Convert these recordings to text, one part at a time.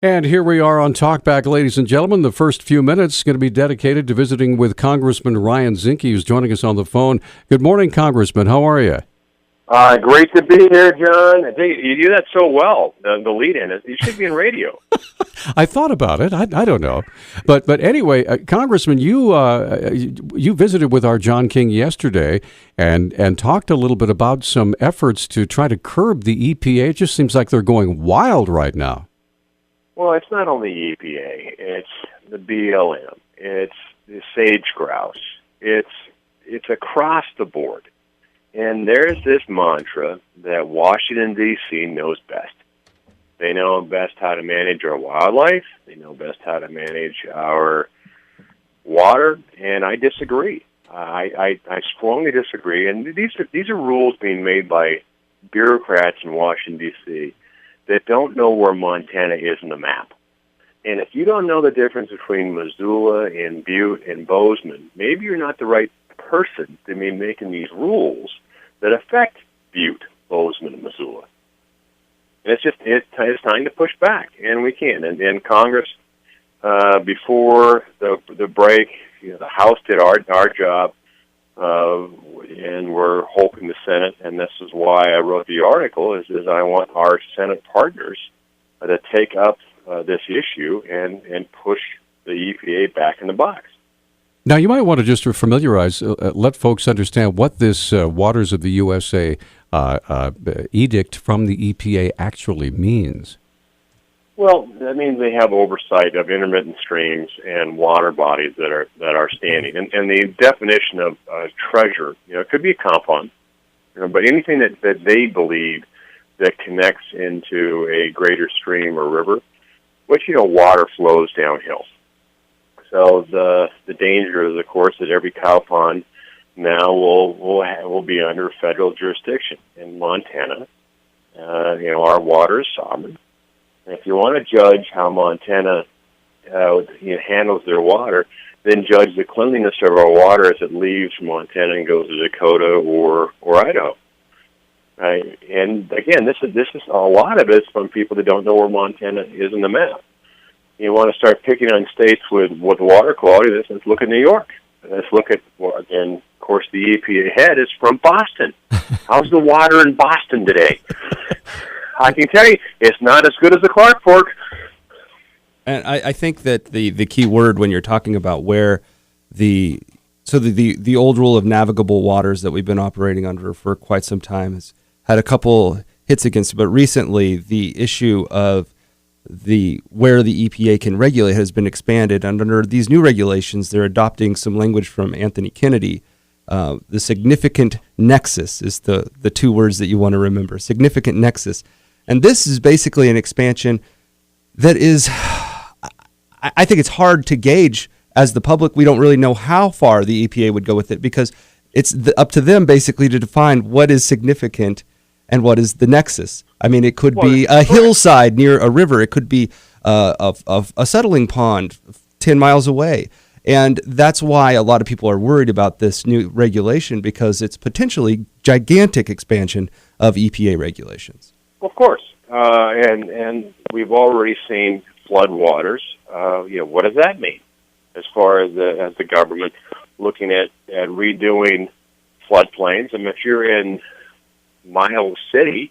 And here we are on Talkback, ladies and gentlemen. The first few minutes going to be dedicated to visiting with Congressman Zinke, who's joining us on the phone. Good morning, Congressman. How are you? Great to be here, John. I think you do that so well. The lead-in, you should be in radio. I thought about it. I don't know, but anyway, Congressman, you visited with our John King yesterday and talked a little bit about some efforts to try to curb the EPA. It just seems like they're going wild right now. Well, it's not only EPA. It's the BLM. It's the sage grouse. It's across the board. And there's this mantra that Washington, D.C. knows best. They know best how to manage our wildlife. They know best how to manage our water, and I disagree. I strongly disagree. And these are rules being made by bureaucrats in Washington, D.C. that don't know where Montana is in the map. And if you don't know the difference between Missoula and Butte and Bozeman, maybe you're not the right person to be making these rules that affect Butte, Bozeman, and Missoula. And it's time to push back, and we can. And Congress, before the break, the House did our job, and we're hoping the Senate, and this is why I wrote the article, is I want our Senate partners to take up this issue and push the EPA back in the box. Now, you might want to just familiarize, let folks understand what this Waters of the USA edict from the EPA actually means. Well, that means they have oversight of intermittent streams and water bodies that are standing. And the definition of treasure, it could be a compound, but anything that they believe that connects into a greater stream or river, which, water flows downhill. So the danger is, of course, that every cow pond now will be under federal jurisdiction. In Montana, our water is sovereign. And if you want to judge how Montana handles their water, then judge the cleanliness of our water as it leaves Montana and goes to Dakota or Idaho. Right? And again, this is a lot of it's from people that don't know where Montana is in the map. You want to start picking on states with water quality, let's look at New York. Let's look at, and of course, the EPA head is from Boston. How's the water in Boston today? I can tell you, it's not as good as the Clark Fork. And I think that the key word when you're talking about where the old rule of navigable waters that we've been operating under for quite some time has had a couple hits against it, but recently the issue of where the EPA can regulate has been expanded, and under these new regulations, they're adopting some language from Anthony Kennedy. The significant nexus is the two words that you want to remember. Significant nexus, and this is basically an expansion that is, I think it's hard to gauge as the public. We don't really know how far the EPA would go with it because it's up to them basically to define what is significant and what is the nexus. I mean, it could be a hillside near a river. It could be a settling pond 10 miles away. And that's why a lot of people are worried about this new regulation, because it's potentially gigantic expansion of EPA regulations. Of course. And we've already seen floodwaters. What does that mean as far as the government looking at redoing floodplains? I mean, if you're in Miles City,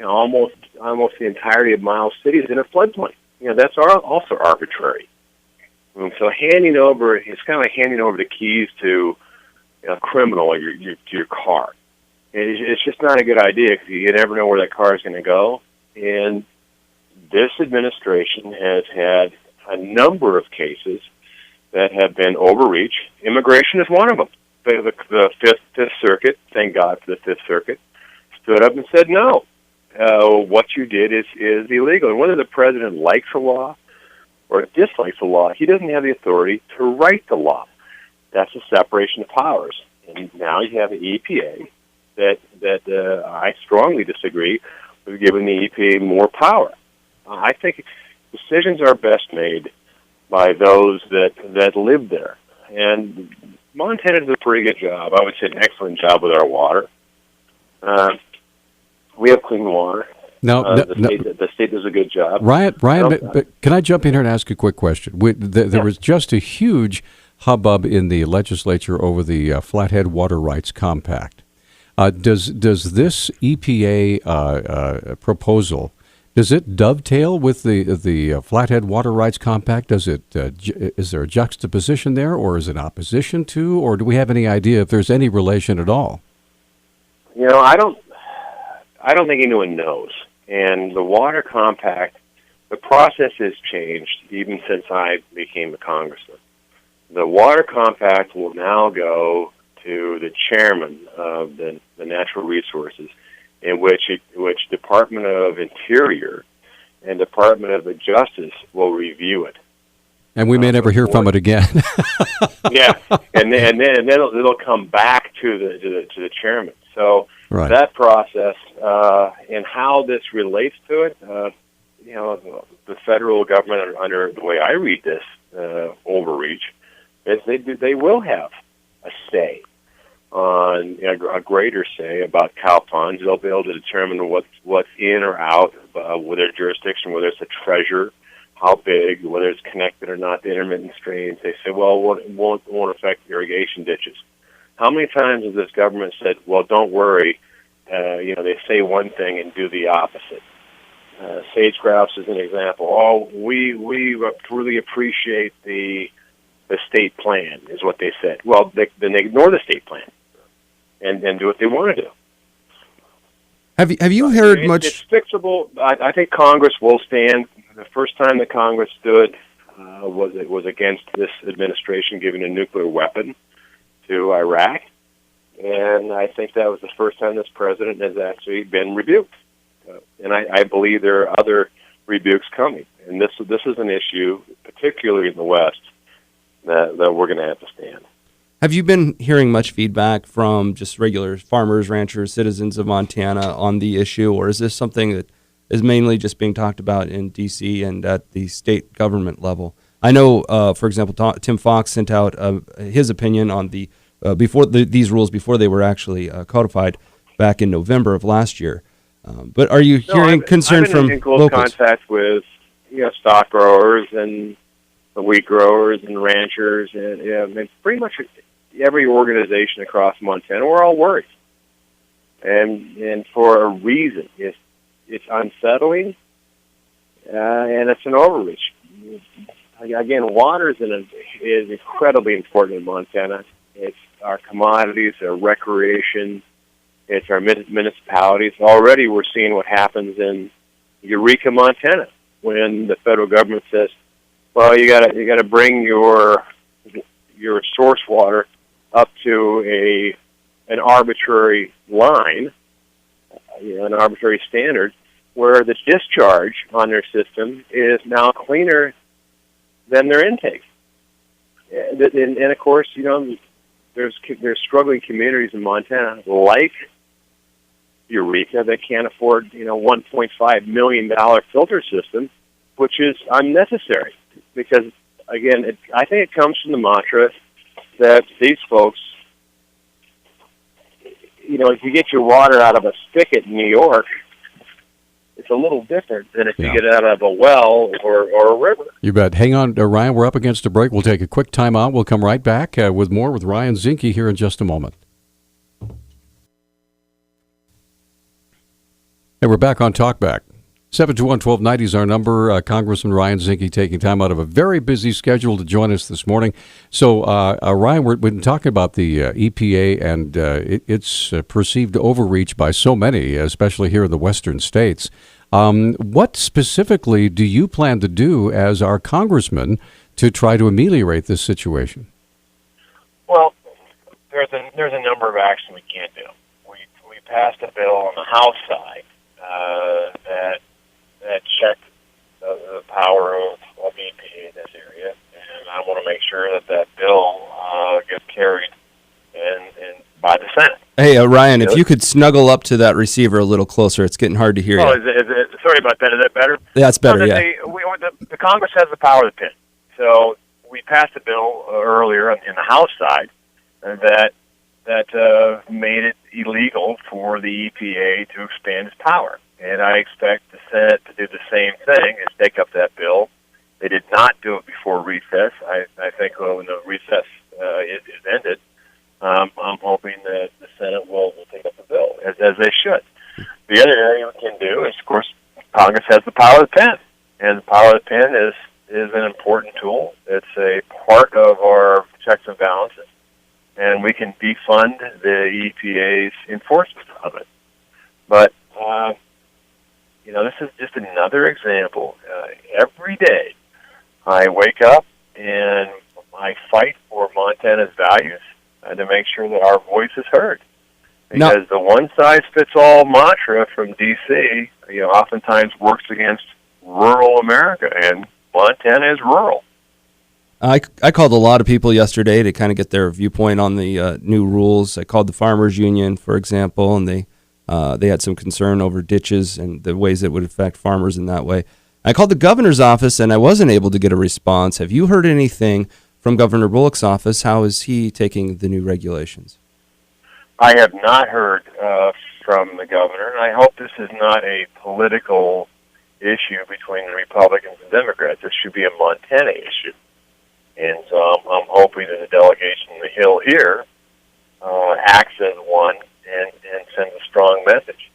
almost the entirety of Miles City is in a floodplain. That's also arbitrary. And so it's kind of like handing over the keys to a criminal to your car. It's just not a good idea because you never know where that car is going to go. And this administration has had a number of cases that have been overreach. Immigration is one of them. The Fifth Circuit, thank God for the Fifth Circuit, stood up and said, no, what you did is illegal. And whether the president likes a law or dislikes a law, he doesn't have the authority to write the law. That's a separation of powers. And now you have the EPA that I strongly disagree with giving the EPA more power. I think decisions are best made by those that live there. And Montana does a pretty good job. I would say an excellent job with our water. We have clean water. The state does a good job. Ryan, but can I jump in here and ask a quick question? There was just a huge hubbub in the legislature over the Flathead Water Rights Compact. Does this EPA proposal, does it dovetail with the Flathead Water Rights Compact? Is there a juxtaposition there, or is it opposition to, or do we have any idea if there's any relation at all? I don't think anyone knows. And the Water Compact, the process has changed even since I became a congressman. The Water Compact will now go to the chairman of the Natural Resources, in which Department of Interior and Department of Justice will review it. And we may never hear from it again. Yeah, and then it'll come back to the chairman. So that process and how this relates to it, the federal government, under the way I read this overreach, is they will have a say on a greater say about cow ponds. They'll be able to determine what's in or out with their jurisdiction, whether it's a treasure, how big, whether it's connected or not to intermittent streams. They say, well, it won't affect irrigation ditches. How many times has this government said, well, don't worry, they say one thing and do the opposite? Sage grouse is an example. Oh, we really appreciate the state plan, is what they said. Well, then they ignore the state plan and do what they want to do. Have you heard much? It's fixable. I think Congress will stand. The first time that Congress stood was against this administration giving a nuclear weapon to Iraq, and I think that was the first time this president has actually been rebuked. And I believe there are other rebukes coming. And this is an issue, particularly in the West, that we're going to have to stand. Have you been hearing much feedback from just regular farmers, ranchers, citizens of Montana on the issue, or is this something that is mainly just being talked about in D.C. and at the state government level? I know, for example, Tim Fox sent out his opinion on these rules before they were actually codified back in November of last year. But are you hearing concern from in close locals? Contact with stock growers and the wheat growers and ranchers and pretty much every organization across Montana. We're all worried, and for a reason. It's unsettling, and it's an overreach. Again, water is incredibly important in Montana. It's our commodities, our recreation, it's our municipalities. Already we're seeing what happens in Eureka, Montana, when the federal government says, well, you gotta bring your source water up to an arbitrary line, an arbitrary standard, where the discharge on their system is now cleaner than their intake. And of course, there's struggling communities in Montana like Eureka that can't afford $1.5 million filter system, which is unnecessary because, again, I think it comes from the mantra that these folks, if you get your water out of a spigot in New York, it's a little different than if you get it out of a well or a river. You bet. Hang on, Ryan. We're up against a break. We'll take a quick time out. We'll come right back with more with Ryan Zinke here in just a moment. And we're back on Talkback. 721-1290 is our number. Congressman Ryan Zinke taking time out of a very busy schedule to join us this morning. So, Ryan, we've been talking about the EPA and its perceived overreach by so many, especially here in the western states. What specifically do you plan to do as our congressman to try to ameliorate this situation? Well, there's a number of actions we can't do. We passed a bill on the House side that checked the power of EPA in this area, and I want to make sure that bill gets carried and by the Senate. Hey, Ryan, if you could snuggle up to that receiver a little closer, it's getting hard to hear you. Is it, sorry about that. Is that better? Yeah, that's better, The Congress has the power of the pin. So we passed a bill earlier in the House side that made it illegal for the EPA to expand its power. and I expect the Senate to do the same thing, is take up that bill. They did not do it before recess. I think when the recess is ended, I'm hoping that the Senate will take up the bill, as they should. The other area we can do is, of course, Congress has the power of the pen, and the power of the pen is an important tool. It's a part of our checks and balances, and we can defund the EPA's enforcement of it. But, this is just another example. Every day I wake up and I fight for Montana's values to make sure that our voice is heard. Because the one-size-fits-all mantra from D.C., oftentimes works against rural America, and Montana is rural. I called a lot of people yesterday to kind of get their viewpoint on the new rules. I called the Farmers Union, for example, and they had some concern over ditches and the ways it would affect farmers in that way. I called the governor's office, and I wasn't able to get a response. Have you heard anything from Governor Bullock's office? How is he taking the new regulations? I have not heard from the governor, and I hope this is not a political issue between the Republicans and Democrats. This should be a Montana issue. And so I'm hoping that the delegation on the Hill here acts as one and sends a strong message.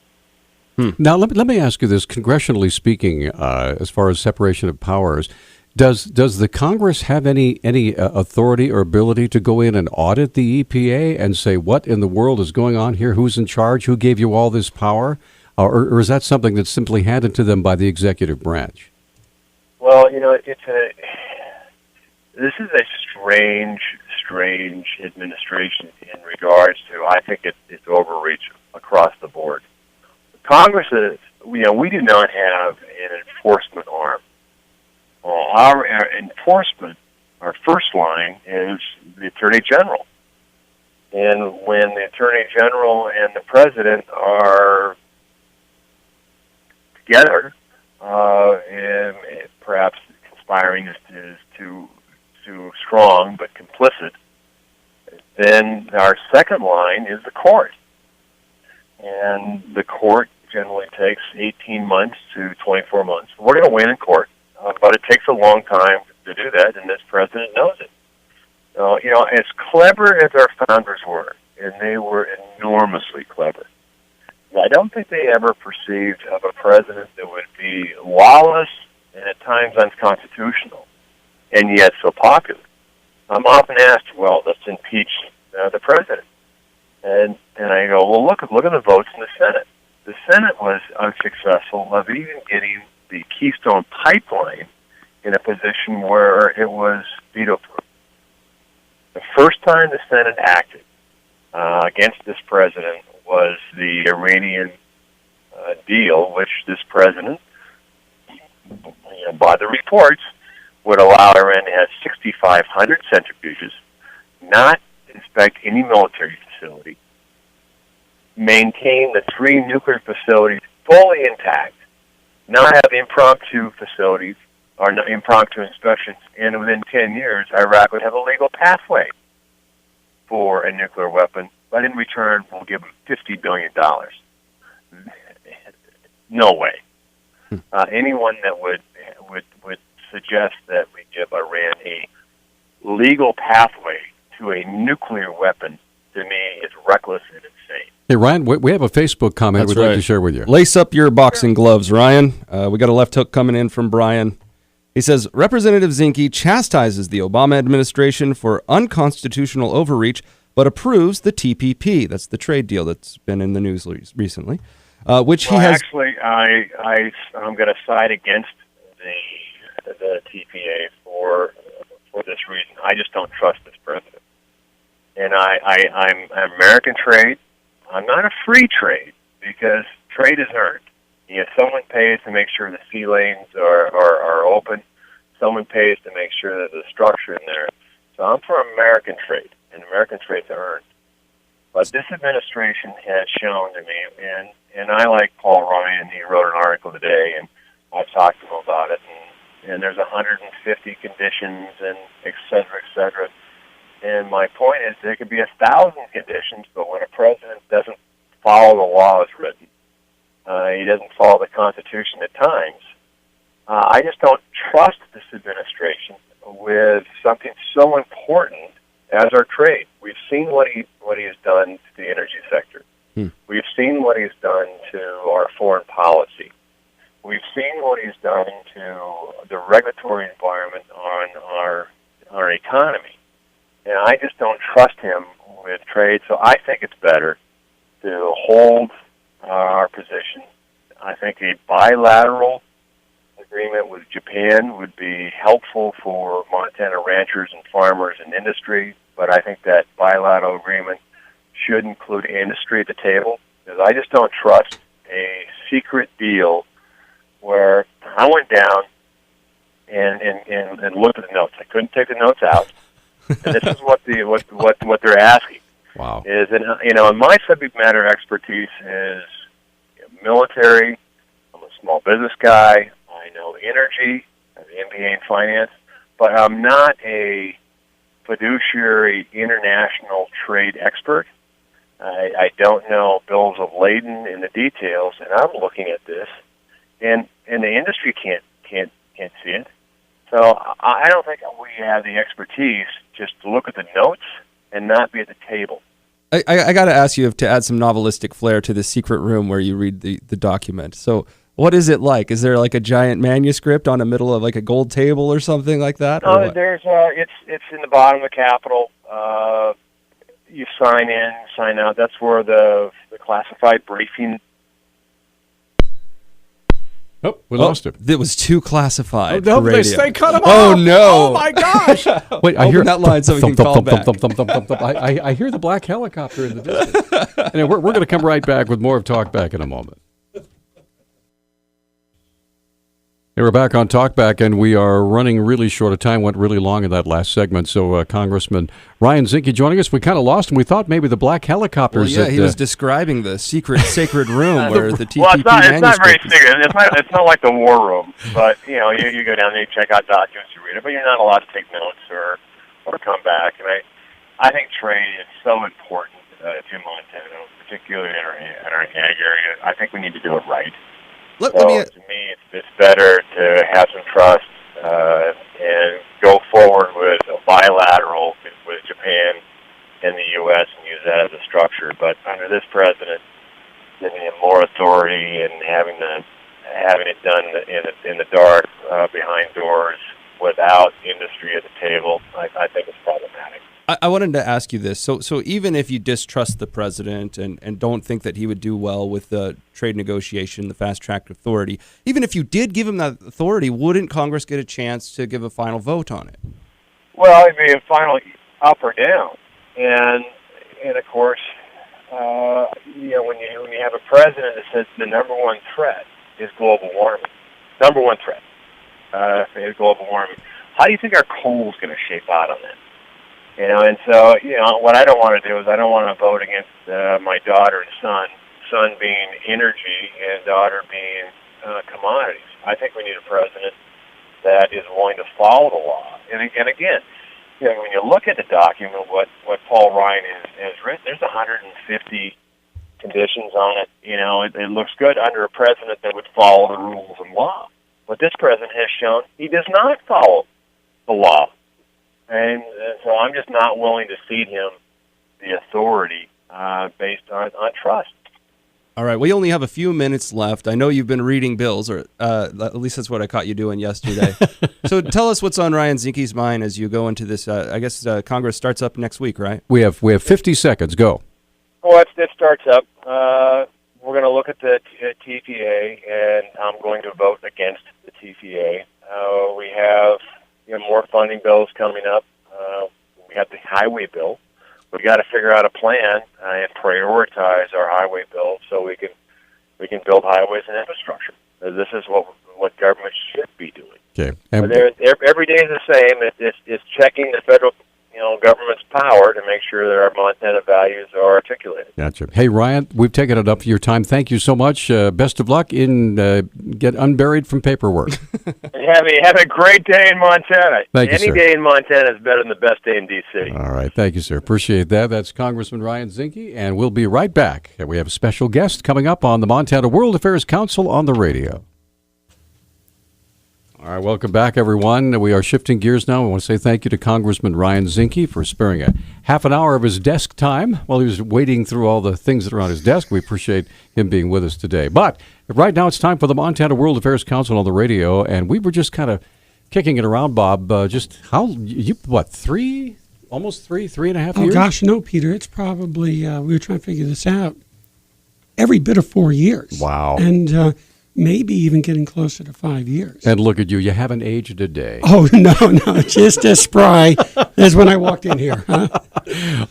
Now, let me ask you this, congressionally speaking, as far as separation of powers, does the Congress have any authority or ability to go in and audit the EPA and say, what in the world is going on here? Who's in charge? Who gave you all this power? Or is that something that's simply handed to them by the executive branch? Well, this is a strange administration in regards to, I think it's overreach across the board. Congress is, we do not have an enforcement arm. Our enforcement, our first line, is the Attorney General. And when the Attorney General and the President are together, and perhaps conspiring is too strong, but complicit, then our second line is the court. And the court generally takes 18 months to 24 months. We're going to win in court. But it takes a long time to do that, and this president knows it. As clever as our founders were, and they were enormously clever, I don't think they ever perceived of a president that would be lawless and at times unconstitutional, and yet so popular. I'm often asked, well, let's impeach the president. And I go, well, look at the votes in the Senate. The Senate was unsuccessful of even getting the Keystone Pipeline in a position where it was veto-proof. The first time the Senate acted against this president was the Iranian deal, which this president, by the reports, would allow Iran to have 6,500 centrifuges, not inspect any military facility, maintain the 3 nuclear facilities fully intact, not have impromptu facilities or impromptu inspections, and within 10 years, Iraq would have a legal pathway for a nuclear weapon, but in return, we'll give them $50 billion. No way. Anyone that would suggest that we give Iran a legal pathway to a nuclear weapon, to me, is reckless and insane. Hey, Ryan, we have a Facebook comment we'd like to share with you. Lace up your boxing gloves, Ryan. We got a left hook coming in from Brian. He says, Representative Zinke chastises the Obama administration for unconstitutional overreach, but approves the TPP. That's the trade deal that's been in the news recently. Which he has. Actually, I'm going to side against the TPA for this reason. I just don't trust this president. And I'm American trade. I'm not a free trade, because trade is earned. Someone pays to make sure the sea lanes are open. Someone pays to make sure that the structure in there. So I'm for American trade, and American trade's earned. But this administration has shown to me, and I like Paul Ryan. He wrote an article today, and I've talked to him about it. And there's 150 conditions, and et cetera, et cetera. And my point is, there could be 1,000 conditions, but when a president doesn't follow the law as written, He doesn't follow the Constitution at times. I just don't trust this administration with something so important as our trade. We've seen what he has done to the energy sector. We've seen what he's done to our foreign policy. We've seen what he's done to the regulatory environment on our economy. And I just don't trust him with trade, so I think it's better to hold our position. I think a bilateral agreement with Japan would be helpful for Montana ranchers and farmers and industry, but I think that bilateral agreement should include industry at the table, because I just don't trust a secret deal where I went down and looked at the notes. I couldn't take the notes out, and this is what they're asking. Wow. Is, and my subject matter expertise is military. I'm a small business guy. I know energy, I have an MBA in finance, but I'm not a fiduciary international trade expert. I don't know bills of lading in the details, and I'm looking at this, and the industry can't see it. So I don't think we have the expertise just to look at the notes and not be at the table. I got to ask you to add some novelistic flair to the secret room where you read the document. So what is it like? Is there like a giant manuscript on the middle of like a gold table or something like that? No, there's it's in the bottom of the Capitol. You sign in, sign out. That's where the classified briefing. Oh, we lost him. It was too classified. No, for they radio. cut him off. Oh no! Oh my gosh! Wait, I Open hear that line so we can call back. I hear the black helicopter in the distance. And we're going to come right back with more of Talk Back in a moment. Hey, we're back on Talkback, and we are running really short of time. Went really long in that last segment. So, Congressman Ryan Zinke joining us. We kind of lost him. We thought maybe the black helicopters. Well, yeah, he was describing the secret sacred room where the TPP well, it's not very manuscript secret. It's not like the war room. But you go down there, you check out documents, you read it, but you're not allowed to take notes or come back. And I think trade is so important to Montana, particularly in our ag area. I think we need to do it right. To me, it's better to have some trust and go forward with a bilateral with Japan and the U.S. and use that as a structure. But under this president, giving him more authority and having it done in the dark behind doors without industry at the table, I think it's problematic. I wanted to ask you this. So even if you distrust the president and don't think that he would do well with the trade negotiation, the fast-track authority, even if you did give him that authority, wouldn't Congress get a chance to give a final vote on it? Well, it'd be a final up or down. And of course, when you have a president that says the number one threat is global warming, number one threat is global warming, how do you think our coal is going to shape out on that? And so, what I don't want to do is I don't want to vote against my daughter and son being energy and daughter being commodities. I think we need a president that is willing to follow the law. And again, when you look at the document, what Paul Ryan has written, there's 150 conditions on it. It looks good under a president that would follow the rules and law. But this president has shown he does not follow the law. And so I'm just not willing to cede him the authority based on trust. All right, we only have a few minutes left. I know you've been reading bills, or at least that's what I caught you doing yesterday. So tell us what's on Ryan Zinke's mind as you go into this. I guess Congress starts up next week, right? We have 50 seconds. Go. Well, it starts up. We're going to look at the TPA, and I'm going to vote against the TPA. We have more funding bills coming up. We have the highway bill. We've got to figure out a plan and prioritize our highway bill so we can build highways and infrastructure. This is what government should be doing. Okay. Every day is the same. It's checking the federal government's power to make sure that our Montana values are articulated. Gotcha. Hey, Ryan, we've taken enough of your time. Thank you so much. Best of luck in get unburied from paperwork. Have a great day in Montana. Thank you, sir. Any day in Montana is better than the best day in D.C. All right. Thank you, sir. Appreciate that. That's Congressman Ryan Zinke, and we'll be right back. We have a special guest coming up on the Montana World Affairs Council on the radio. All right, welcome back, everyone. We are shifting gears now. I want to say thank you to Congressman Ryan Zinke for sparing a half an hour of his desk time while he was wading through all the things that are on his desk. We appreciate him being with us today. But right now it's time for the Montana World Affairs Council on the radio, and we were just kind of kicking it around, Bob. Just how, almost three and a half years? Oh, gosh, no, Peter. It's probably, we were trying to figure this out, every bit of 4 years. Wow. And maybe even getting closer to 5 years. And look at you. You haven't aged a day. Oh, no, just as spry as when I walked in here. Huh?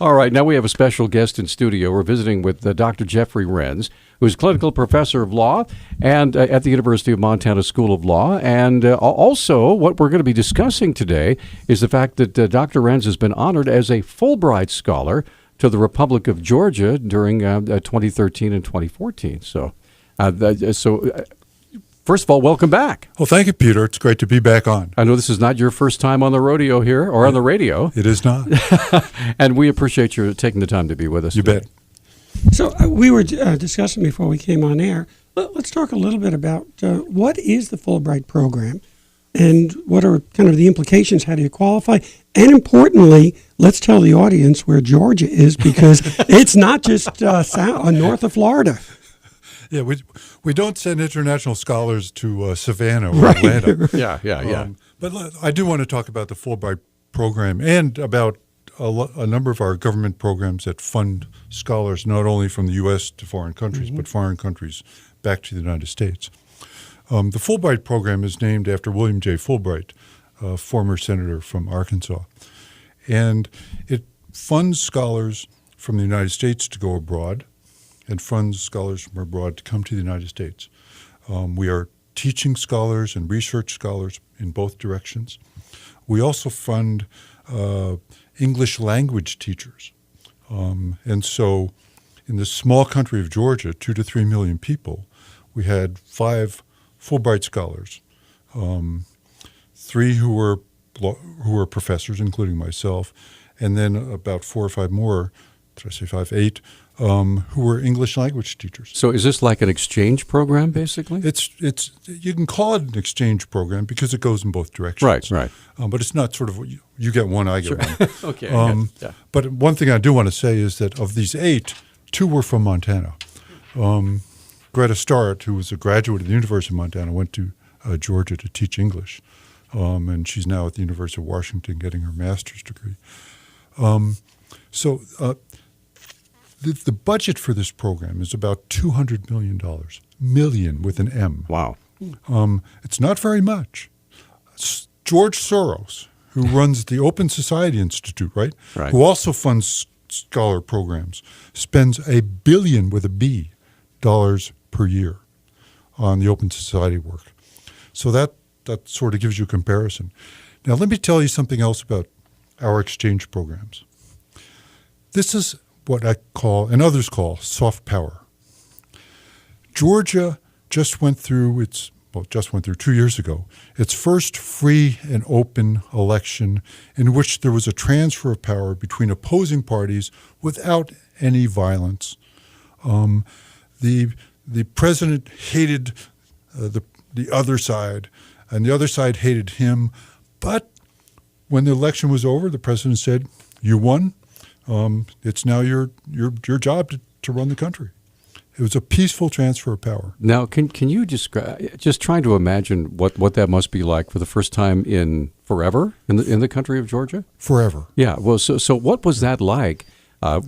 All right, now we have a special guest in studio. We're visiting with Dr. Jeffrey Renz, who's clinical professor of law and at the University of Montana School of Law. And also, what we're going to be discussing today is the fact that Dr. Renz has been honored as a Fulbright Scholar to the Republic of Georgia during 2013 and 2014. First of all, welcome back. Well, thank you, Peter. It's great to be back on. I know this is not your first time on the rodeo here or on the radio. It is not. And we appreciate you taking the time to be with us. You bet. So we were discussing before we came on air. Let's talk a little bit about what is the Fulbright program and what are kind of the implications? How do you qualify? And importantly, let's tell the audience where Georgia is, because it's not just north of Florida. Yeah, we don't send international scholars to Savannah or Atlanta. Yeah. But I do want to talk about the Fulbright program and about a number of our government programs that fund scholars not only from the U.S. to foreign countries, but foreign countries back to the United States. The Fulbright program is named after William J. Fulbright, a former senator from Arkansas. And it funds scholars from the United States to go abroad and funds scholars from abroad to come to the United States. We are teaching scholars and research scholars in both directions. We also fund English language teachers. And so in the small country of Georgia, 2 to 3 million people, we had 5 Fulbright scholars, 3 who were professors, including myself, and then about 4 or 5 more, did I say 5, 8, who were English language teachers. So is this like an exchange program, basically? It's you can call it an exchange program because it goes in both directions. Right. But it's not sort of you get one, I get one. Okay. Yeah. But one thing I do want to say is that of these 8, 2 were from Montana. Greta Starrett, who was a graduate of the University of Montana, went to Georgia to teach English, and she's now at the University of Washington getting her master's degree. The budget for this program is about $200 million, million with an M. Wow. It's not very much. George Soros, who runs the Open Society Institute, right? Who also funds scholar programs, spends $1 billion with a B dollars per year on the Open Society work. So that sort of gives you a comparison. Now, let me tell you something else about our exchange programs. This is what I call, and others call, soft power. Georgia just went through 2 years ago, its first free and open election in which there was a transfer of power between opposing parties without any violence. The president hated the other side, and the other side hated him. But when the election was over, the president said, "You won. It's now your job to run the country." It was a peaceful transfer of power. Now, can you describe? Just trying to imagine what that must be like for the first time in forever in the country of Georgia. Forever. Yeah. Well, so what was that like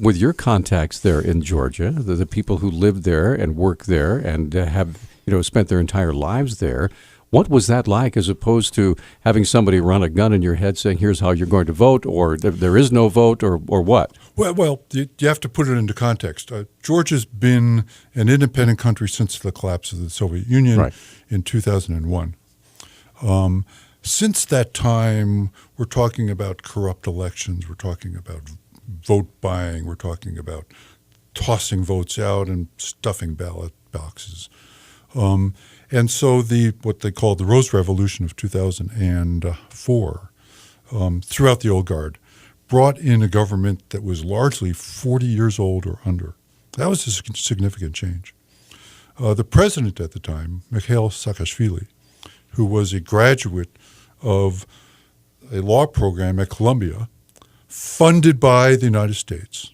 with your contacts there in Georgia? The people who live there and work there and have spent their entire lives there. What was that like, as opposed to having somebody run a gun in your head saying, "Here's how you're going to vote," or "There is no vote," or what? Well, you have to put it into context. Georgia's been an independent country since the collapse of the Soviet Union in 2001. Since that time, we're talking about corrupt elections. We're talking about vote buying. We're talking about tossing votes out and stuffing ballot boxes. And so what they called the Rose Revolution of 2004, throughout the old guard, brought in a government that was largely 40 years old or under. That was a significant change. The president at the time, Mikhail Saakashvili, who was a graduate of a law program at Columbia, funded by the United States,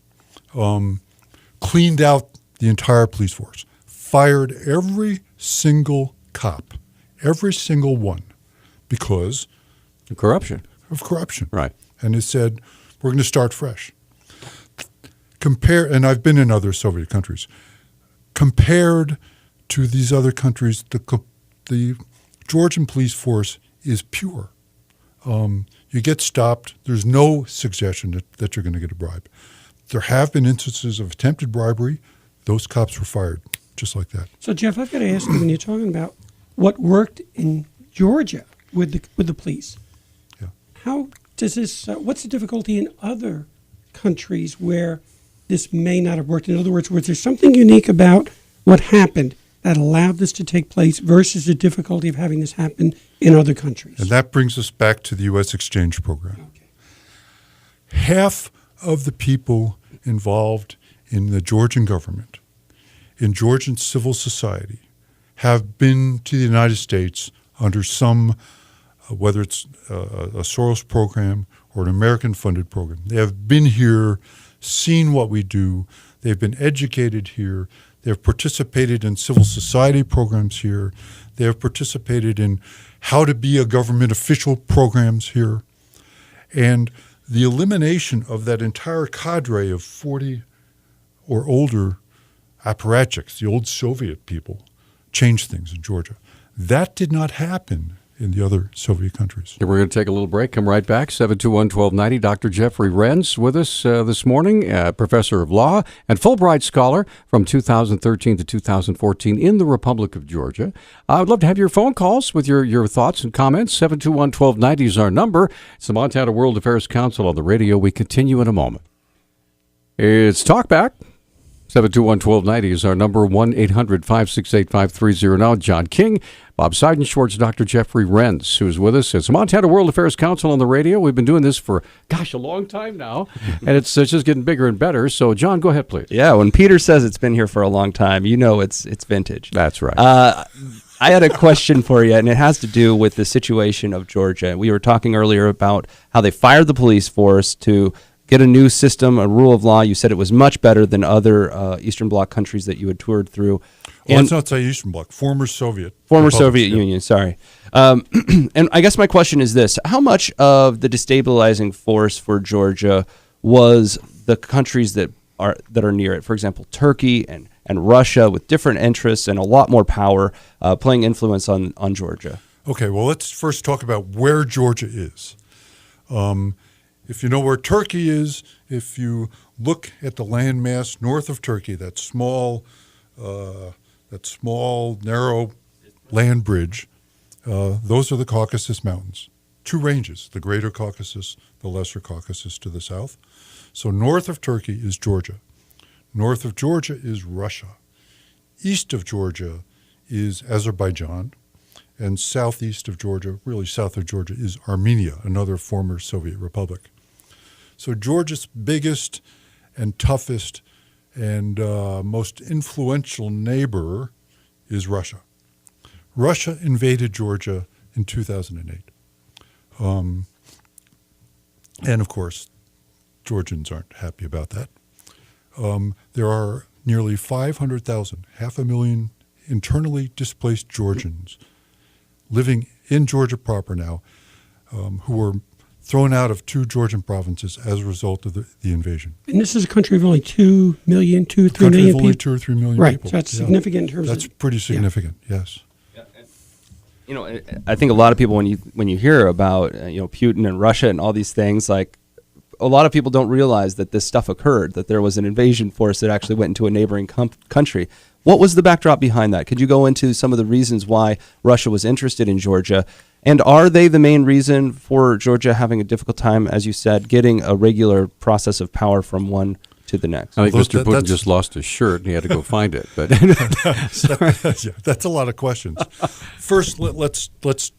cleaned out the entire police force, fired every single cop, every single one, because Corruption. of corruption. Right. And it said, we're going to start fresh. And I've been in other Soviet countries. Compared to these other countries, the Georgian police force is pure. You get stopped. There's no suggestion that you're going to get a bribe. There have been instances of attempted bribery. Those cops were fired, just like that. So, Jeff, I've got to ask you, when you're talking about what worked in Georgia with the police, Yeah. how does this? What's the difficulty in other countries where this may not have worked? In other words, was there something unique about what happened that allowed this to take place versus the difficulty of having this happen in other countries? And that brings us back to the U.S. exchange program. Okay. Half of the people involved in the Georgian government, in Georgian civil society, have been to the United States under some, whether it's a Soros program or an American-funded program. They have been here, seen what we do. They've been educated here. They've participated in civil society programs here. They have participated in how to be a government official programs here. And the elimination of that entire cadre of 40 or older apparatchiks, the old Soviet people, changed things in Georgia. That did not happen in the other Soviet countries. We're going to take a little break, come right back. 721-1290. Dr. Jeffrey Renz with us this morning, professor of law and Fulbright scholar from 2013 to 2014 in the Republic of Georgia. I would love to have your phone calls with your thoughts and comments. 721-1290 is our number. It's the Montana World Affairs Council on the radio. We continue in a moment. It's Talkback. 721-1290 is our number, 1-800-568-5309. Now, John King, Bob Seidenschwartz, Dr. Jeffrey Renz, who's with us. It's Montana World Affairs Council on the radio. We've been doing this for, a long time now, and it's just getting bigger and better. So, John, go ahead, please. Yeah, when Peter says it's been here for a long time, you know it's vintage. That's right. I had a question for you, and it has to do with the situation of Georgia. We were talking earlier about how they fired the police force to get a new system, a rule of law. You said it was much better than other Eastern Bloc countries that you had toured through. Well, let's not say Eastern Bloc, former Soviet Union, sorry. And I guess my question is this. How much of the destabilizing force for Georgia was the countries that are near it? For example, Turkey and Russia, with different interests and a lot more power, playing influence on Georgia. Okay, well, let's first talk about where Georgia is. If you know where Turkey is, if you look at the landmass north of Turkey, that small, narrow land bridge, those are the Caucasus Mountains. Two ranges, the Greater Caucasus, the Lesser Caucasus to the south. So north of Turkey is Georgia. North of Georgia is Russia. East of Georgia is Azerbaijan. And southeast of Georgia, really south of Georgia, is Armenia, another former Soviet republic. So Georgia's biggest and toughest and most influential neighbor is Russia. Russia invaded Georgia in 2008. And of course, Georgians aren't happy about that. There are nearly 500,000, 500,000 internally displaced Georgians living in Georgia proper now, who were thrown out of two Georgian provinces as a result of the invasion. And this is a country of only 2 million, 3 country million of only people. 2 or 3 million Right, people. so that's significant in terms That's of... pretty significant, yes. You know, I think a lot of people, when you hear about Putin and Russia and all these things, like a lot of people don't realize that this stuff occurred, that there was an invasion force that actually went into a neighboring country. What was the backdrop behind that? Could you go into some of the reasons why Russia was interested in Georgia? And are they the main reason for Georgia having a difficult time, as you said, getting a regular process of power from one to the next? I think Mr. Putin just lost his shirt and he had to go find it. But that's a lot of questions. First, let's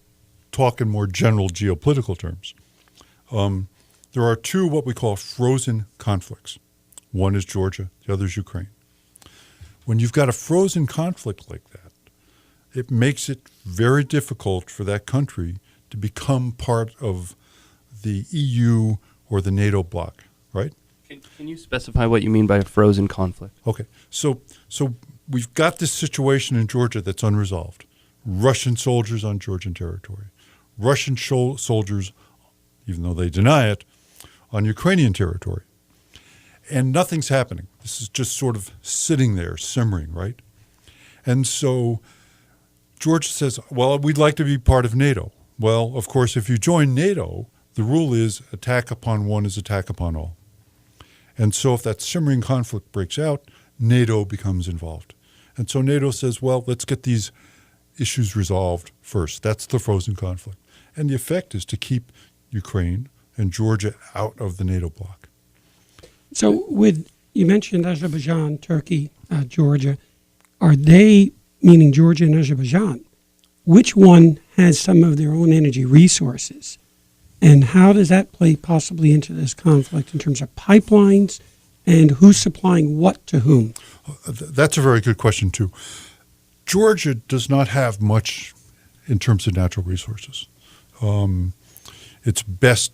talk in more general geopolitical terms. There are two what we call frozen conflicts. One is Georgia, the other is Ukraine. When you've got a frozen conflict like that, it makes it very difficult for that country to become part of the EU or the NATO bloc, right? Can you specify what you mean by a frozen conflict? Okay, so we've got this situation in Georgia that's unresolved. Russian soldiers on Georgian territory. Russian soldiers, even though they deny it, on Ukrainian territory. And nothing's happening. This is just sort of sitting there, simmering, right? And so Georgia says, well, we'd like to be part of NATO. Well, of course, if you join NATO, the rule is attack upon one is attack upon all. And so if that simmering conflict breaks out, NATO becomes involved. And so NATO says, well, let's get these issues resolved first. That's the frozen conflict. And the effect is to keep Ukraine and Georgia out of the NATO bloc. So you mentioned Azerbaijan, Turkey, Georgia. Are they, meaning Georgia and Azerbaijan, which one has some of their own energy resources? And how does that play possibly into this conflict in terms of pipelines and who's supplying what to whom? That's a very good question, too. Georgia does not have much in terms of natural resources. Its best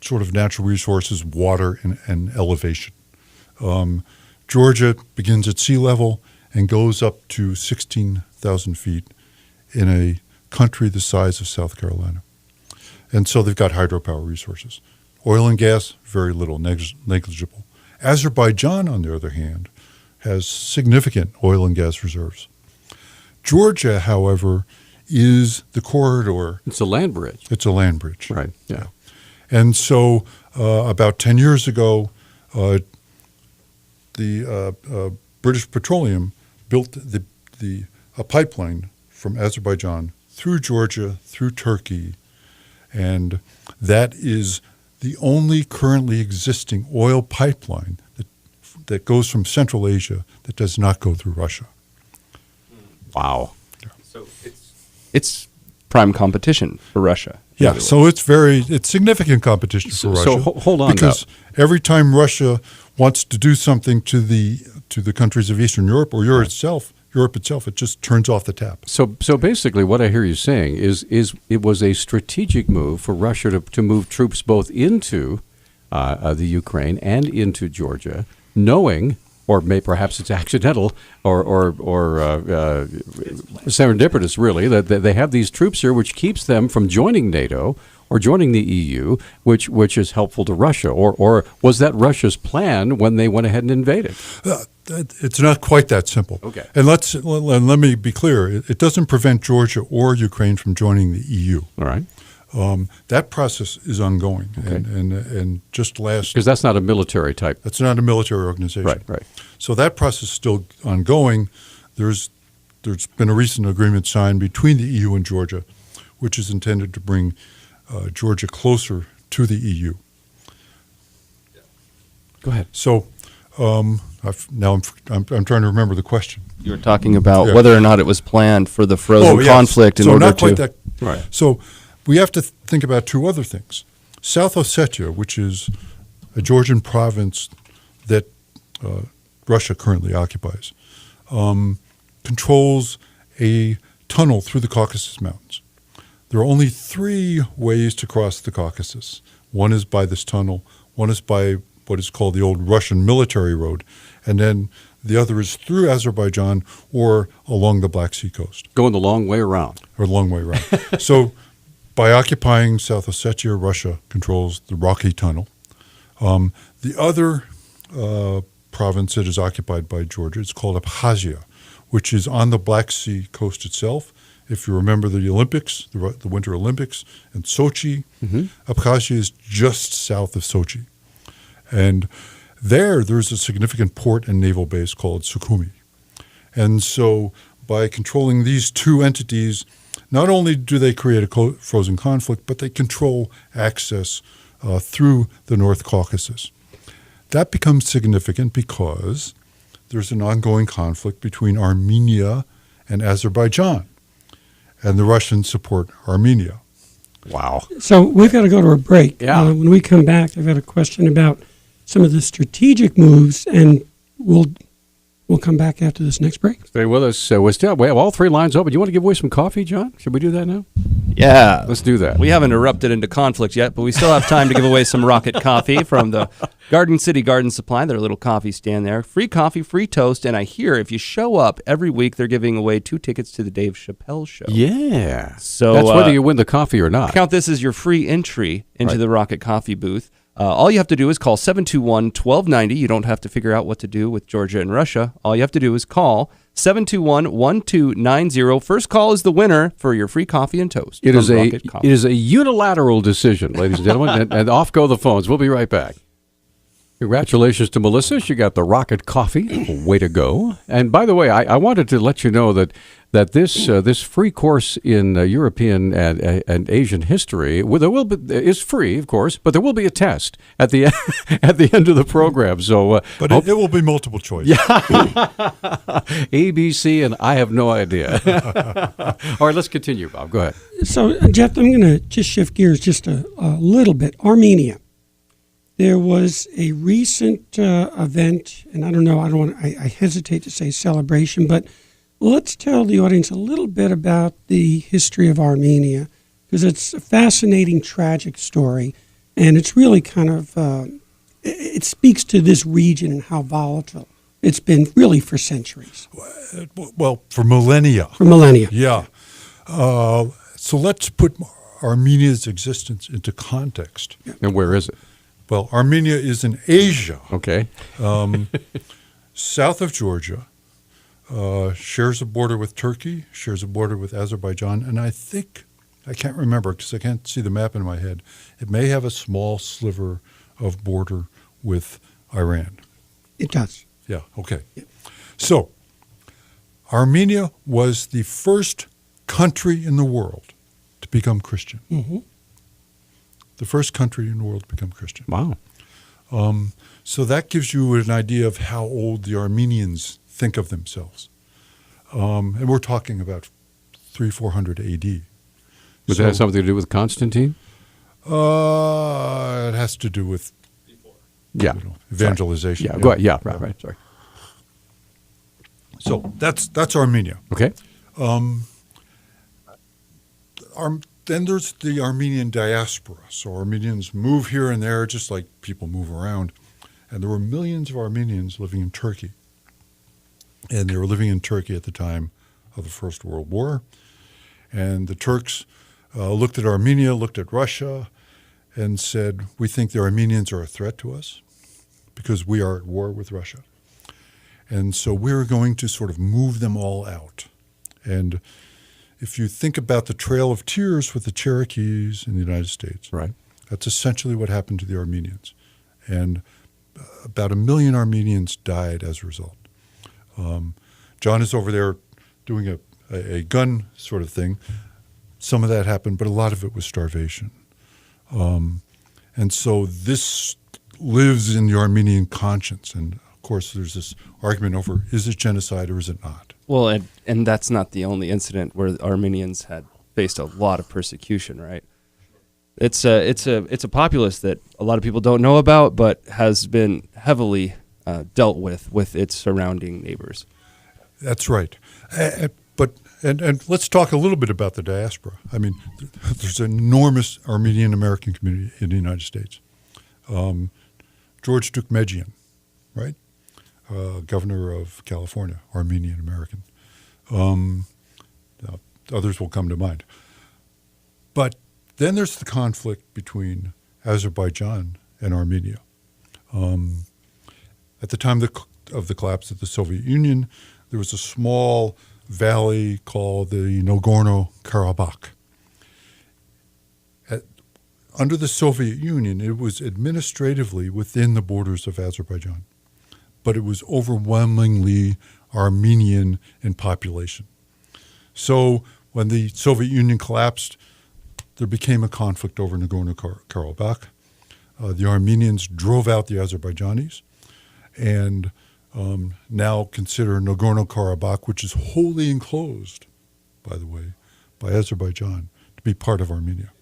sort of natural resources, water and elevation. Georgia begins at sea level and goes up to 16,000 feet in a country the size of South Carolina. And so they've got hydropower resources. Oil and gas, very little, negligible. Azerbaijan, on the other hand, has significant oil and gas reserves. Georgia, however, is the corridor. it's a land bridge. It's a land bridge. Right, yeah. And so about 10 years ago, the British Petroleum built a pipeline from Azerbaijan through Georgia, through Turkey, and that is the only currently existing oil pipeline that goes from Central Asia that does not go through Russia. Wow. So it's prime competition for Russia. Yeah, so it's significant competition for Russia. So hold on, because every time Russia wants to do something to the countries of Eastern Europe or Europe itself, it just turns off the tap. So basically, what I hear you saying is it was a strategic move for Russia to move troops both into the Ukraine and into Georgia, knowing, or perhaps it's accidental or serendipitous, really, that they have these troops here, which keeps them from joining NATO or joining the EU, which is helpful to Russia. Or was that Russia's plan when they went ahead and invaded? It's not quite that simple. Okay. And let me be clear. It doesn't prevent Georgia or Ukraine from joining the EU. All right. That process is ongoing. Okay. And just last... Because that's not a military type. That's not a military organization. Right. So that process is still ongoing. There's been a recent agreement signed between the EU and Georgia, which is intended to bring Georgia closer to the EU. Go ahead. So I'm trying to remember the question. You were talking about whether or not it was planned for the frozen conflict in order to... Right. So we have to think about two other things. South Ossetia, which is a Georgian province that Russia currently occupies, controls a tunnel through the Caucasus Mountains. There are only 3 ways to cross the Caucasus. One is by this tunnel, one is by what is called the old Russian military road, and then the other is through Azerbaijan or along the Black Sea coast. Going the long way around. Or the long way around. So by occupying South Ossetia, Russia controls the Rocky Tunnel. The other province that is occupied by Georgia is called Abkhazia, which is on the Black Sea coast itself. If you remember the Olympics, the Winter Olympics in Sochi, Abkhazia is just south of Sochi. And there's a significant port and naval base called Sukhumi. And so by controlling these two entities, not only do they create a frozen conflict, but they control access through the North Caucasus. That becomes significant because there's an ongoing conflict between Armenia and Azerbaijan, and the Russians support Armenia. Wow. So we've got to go to a break. Yeah. When we come back, I've got a question about some of the strategic moves, and we'll come back after this next break. Stay with us. We have all three lines open. You want to give away some coffee, John? Should we do that now? Yeah. Let's do that. We haven't erupted into conflict yet, but we still have time to give away some Rocket Coffee from the Garden City Garden Supply, their little coffee stand there. Free coffee, free toast, and I hear if you show up every week, they're giving away 2 tickets to the Dave Chappelle Show. Yeah. So that's whether you win the coffee or not. Count this as your free entry into the Rocket Coffee booth. All you have to do is call 721-1290. You don't have to figure out what to do with Georgia and Russia. All you have to do is call 721-1290. First call is the winner for your free coffee and toast. It is Rocket Coffee. it is a unilateral decision, ladies and gentlemen, and off go the phones. We'll be right back. Congratulations to Melissa. She got the Rocket Coffee. Way to go. And by the way, I wanted to let you know that this free course in European and Asian history is free, of course, but there will be a test at the at the end of the program. So, but it will be multiple choice. A, B, C, and I have no idea. All right, let's continue, Bob. Go ahead. So, Jeff, I'm going to just shift gears just a little bit. Armenia. There was a recent event, and I hesitate to say celebration, but let's tell the audience a little bit about the history of Armenia, because it's a fascinating, tragic story, and it's really kind of, it speaks to this region and how volatile it's been really for centuries. Well, for millennia. For millennia. Yeah. So let's put Armenia's existence into context. And where is it? Well, Armenia is in Asia. Okay. South of Georgia, shares a border with Turkey, shares a border with Azerbaijan, and I can't remember because I can't see the map in my head, it may have a small sliver of border with Iran. It does. Yeah, okay. Yeah. So, Armenia was the first country in the world to become Christian. Mm-hmm. The first country in the world to become Christian. Wow. So that gives you an idea of how old the Armenians think of themselves. And we're talking about 300-400 A.D. Does that have something to do with Constantine? It has to do with evangelization. Sorry. Yeah, go ahead. Yeah, right. Sorry. So that's Armenia. Okay. Then there's the Armenian diaspora. So Armenians move here and there just like people move around. And there were millions of Armenians living in Turkey. And they were living in Turkey at the time of the First World War. And the Turks looked at Armenia, looked at Russia, and said, we think the Armenians are a threat to us because we are at war with Russia. And so we're going to sort of move them all out. And if you think about the Trail of Tears with the Cherokees in the United States, right, that's essentially what happened to the Armenians. And about 1 million Armenians died as a result. John is over there doing a gun sort of thing. Some of that happened, but a lot of it was starvation. And so this lives in the Armenian conscience. And, of course, there's this argument over, is it genocide or is it not? Well, and that's not the only incident where Armenians had faced a lot of persecution, right? It's a populace that a lot of people don't know about, but has been heavily dealt with its surrounding neighbors. That's right. But let's talk a little bit about the diaspora. I mean, there's an enormous Armenian American community in the United States. George Deukmejian, right? Governor of California, Armenian American. Others will come to mind. But then there's the conflict between Azerbaijan and Armenia. At the time of the collapse of the Soviet Union, there was a small valley called the Nagorno-Karabakh. Under the Soviet Union, it was administratively within the borders of Azerbaijan. but it was overwhelmingly Armenian in population. So when the Soviet Union collapsed, there became a conflict over Nagorno-Karabakh. The Armenians drove out the Azerbaijanis and now consider Nagorno-Karabakh, which is wholly enclosed, by the way, by Azerbaijan, to be part of Armenia.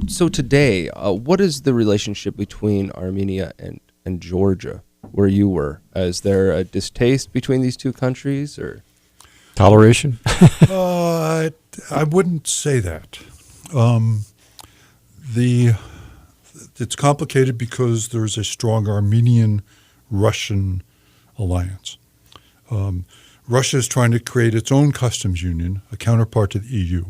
So today, what is the relationship between Armenia and Georgia, where you were? Is there a distaste between these two countries, or toleration? I wouldn't say that. It's complicated because there's a strong Armenian-Russian alliance. Russia is trying to create its own customs union, a counterpart to the EU.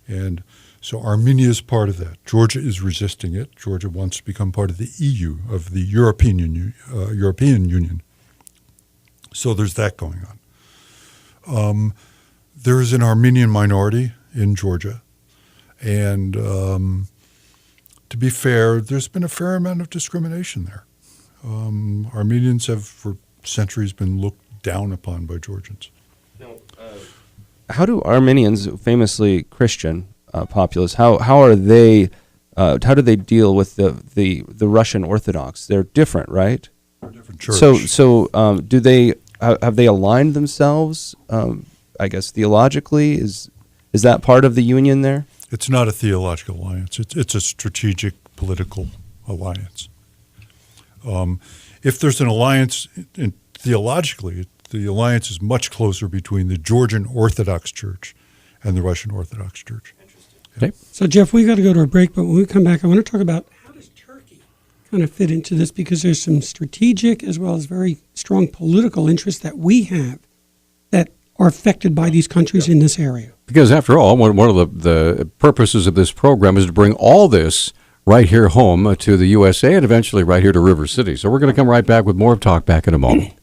And so Armenia is part of that. Georgia is resisting it. Georgia wants to become part of the EU, of the European Union. So there's that going on. There is an Armenian minority in Georgia. And to be fair, there's been a fair amount of discrimination there. Armenians have for centuries been looked down upon by Georgians. how do Armenians, famously Christian populace, how are they? How do they deal with the Russian Orthodox? They're different, right? Different church. So do they have they aligned themselves? I guess theologically, is that part of the union there? It's not a theological alliance. It's a strategic political alliance. If there's an alliance theologically, the alliance is much closer between the Georgian Orthodox Church and the Russian Orthodox Church. Okay. So, Jeff, we got to go to a break, but when we come back, I want to talk about how does Turkey kind of fit into this, because there's some strategic as well as very strong political interests that we have that are affected by these countries in this area. Because after all, one of the purposes of this program is to bring all this right here home to the USA and eventually right here to River City. So we're going to come right back with more of Talk Back in a moment.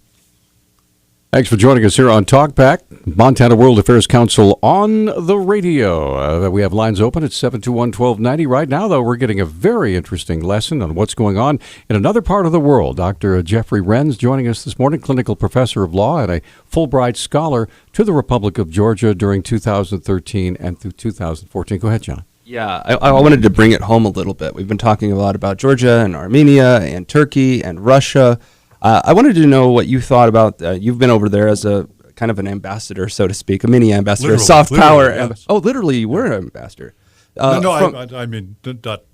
Thanks for joining us here on Talk Back, Montana World Affairs Council on the radio. We have lines open at 721-1290. Right now, though, we're getting a very interesting lesson on what's going on in another part of the world. Dr. Jeffrey Renz joining us this morning, clinical professor of law and a Fulbright scholar to the Republic of Georgia during 2013 and through 2014. Go ahead, John. Yeah, I wanted to bring it home a little bit. We've been talking a lot about Georgia and Armenia and Turkey and Russia. I wanted to know what you thought about, you've been over there as a kind of an ambassador, so to speak, a mini ambassador, literally, a soft power. Yes. Literally, you were an ambassador. I mean, not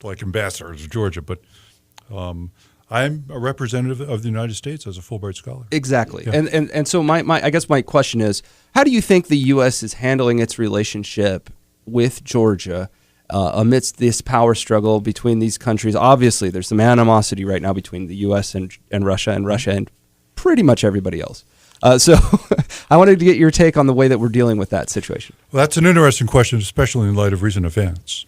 like ambassador to Georgia, but I'm a representative of the United States as a Fulbright scholar. Exactly. Yeah. And so I guess my question is, how do you think the U.S. is handling its relationship with Georgia amidst this power struggle between these countries? Obviously, there's some animosity right now between the U.S. and Russia and pretty much everybody else. So I wanted to get your take on the way that we're dealing with that situation. Well, that's an interesting question, especially in light of recent events.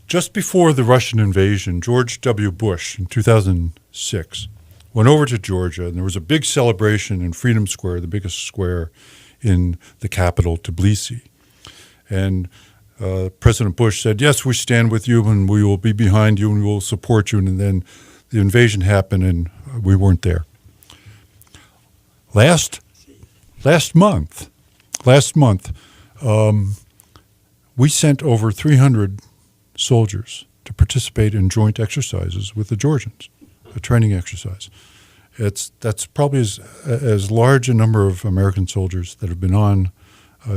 Just before the Russian invasion, George W. Bush in 2006 went over to Georgia, and there was a big celebration in Freedom Square, the biggest square in the capital, Tbilisi. And President Bush said, "Yes, we stand with you, and we will be behind you, and we will support you." And then the invasion happened, and we weren't there. Last month, we sent over 300 soldiers to participate in joint exercises with the Georgians, a training exercise. That's probably as large a number of American soldiers that have been on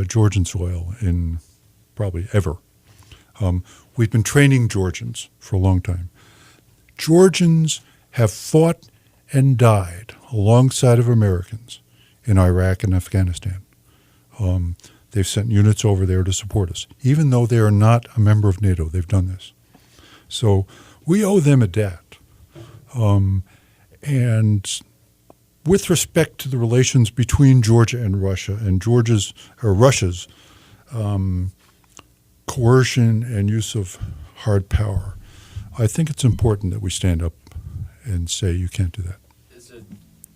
Georgian soil in probably ever. We've been training Georgians for a long time. Georgians have fought and died alongside of Americans in Iraq and Afghanistan. They've sent units over there to support us. Even though they are not a member of NATO, they've done this. So we owe them a debt. And with respect to the relations between Georgia and Russia, and Russia's coercion and use of hard power, I think it's important that we stand up and say you can't do that.